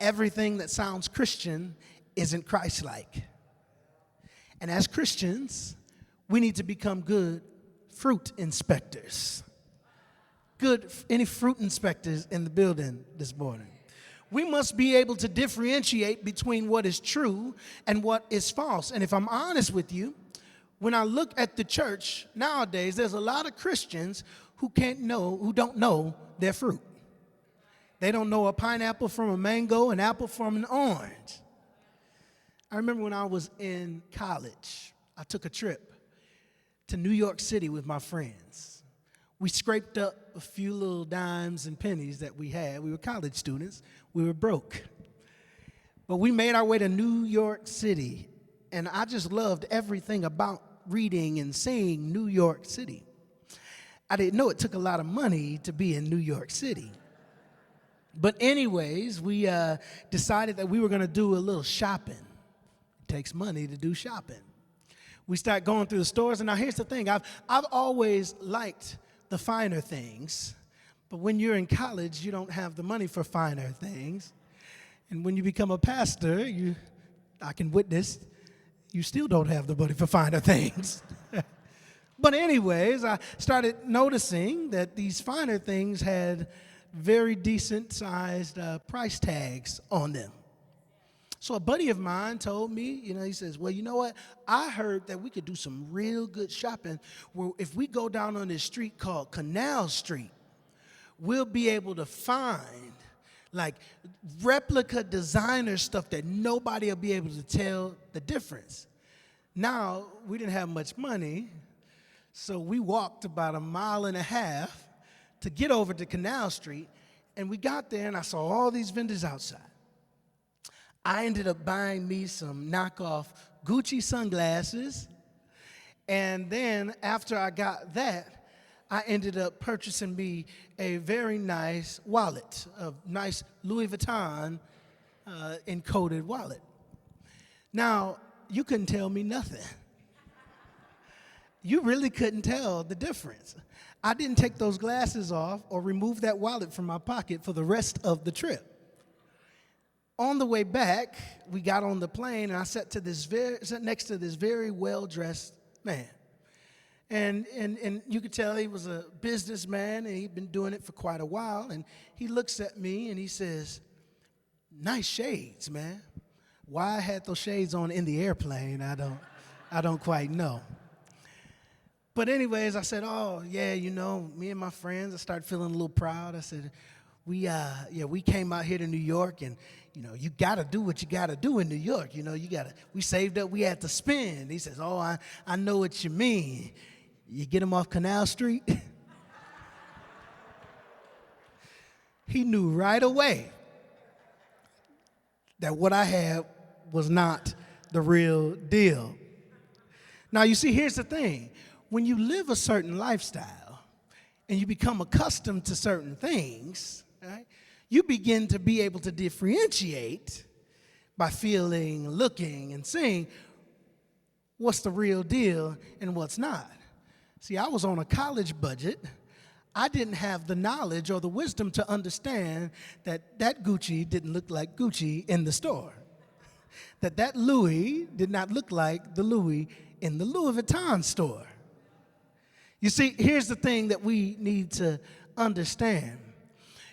everything that sounds Christian isn't Christ-like. And as Christians, we need to become good fruit inspectors. Any fruit inspectors in the building this morning? We must be able to differentiate between what is true and what is false. And if I'm honest with you, when I look at the church nowadays, there's a lot of Christians who don't know their fruit. They don't know a pineapple from a mango, an apple from an orange. I remember when I was in college, I took a trip to New York City with my friends. We scraped up a few little dimes and pennies that we had. We were college students. We were broke. But we made our way to New York City, and I just loved everything about reading and seeing New York City. I didn't know it took a lot of money to be in New York City. But anyways, we decided that we were going to do a little shopping. It takes money to do shopping. We start going through the stores, and now here's the thing. I've always liked the finer things, but when you're in college, you don't have the money for finer things. And when you become a pastor, I can witness, you still don't have the money for finer things. But anyways, I started noticing that these finer things had very decent-sized price tags on them. So a buddy of mine told me, he says, well, you know what? I heard that we could do some real good shopping where if we go down on this street called Canal Street, we'll be able to find like replica designer stuff that nobody will be able to tell the difference. Now, we didn't have much money, so we walked about 1.5 miles to get over to Canal Street, and we got there, and I saw all these vendors outside. I ended up buying me some knockoff Gucci sunglasses, and then after I got that, I ended up purchasing me a very nice wallet, a nice Louis Vuitton encoded wallet. Now, you couldn't tell me nothing. You really couldn't tell the difference. I didn't take those glasses off or remove that wallet from my pocket for the rest of the trip. On the way back, we got on the plane, and I sat next to this very well-dressed man. And you could tell he was a businessman, and he'd been doing it for quite a while. And he looks at me, and he says, nice shades, man. Why I had those shades on in the airplane, I don't quite know. But anyways, I said, oh, yeah, me and my friends, I started feeling a little proud. I said, we came out here to New York, and, you got to do what you got to do in New York. We saved up, we had to spend. He says, oh, I know what you mean. You get him off Canal Street? He knew right away that what I had was not the real deal. Now, you see, here's the thing. When you live a certain lifestyle and you become accustomed to certain things, right, you begin to be able to differentiate by feeling, looking, and seeing what's the real deal and what's not. See, I was on a college budget. I didn't have the knowledge or the wisdom to understand that Gucci didn't look like Gucci in the store, that Louis did not look like the Louis in the Louis Vuitton store. You see, here's the thing that we need to understand.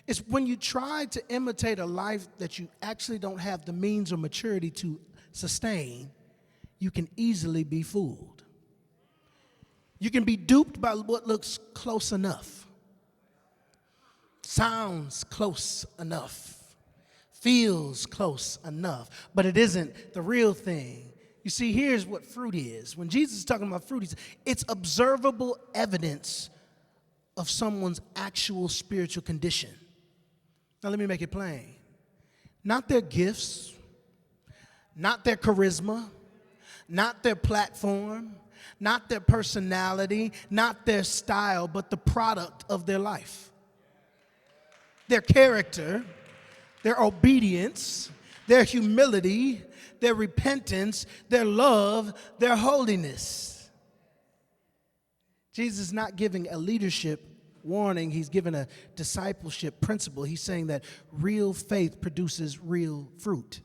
It's when you try to imitate a life that you actually don't have the means or maturity to sustain, you can easily be fooled. You can be duped by what looks close enough, sounds close enough, feels close enough, but it isn't the real thing. You see, here's what fruit is. When Jesus is talking about fruit, it's observable evidence of someone's actual spiritual condition. Now, let me make it plain. Not their gifts, not their charisma, not their platform, not their personality, not their style, but the product of their life. Their character, their obedience, their humility, their repentance, their love, their holiness. Jesus is not giving a leadership warning. He's given a discipleship principle. He's saying that real faith produces real fruit.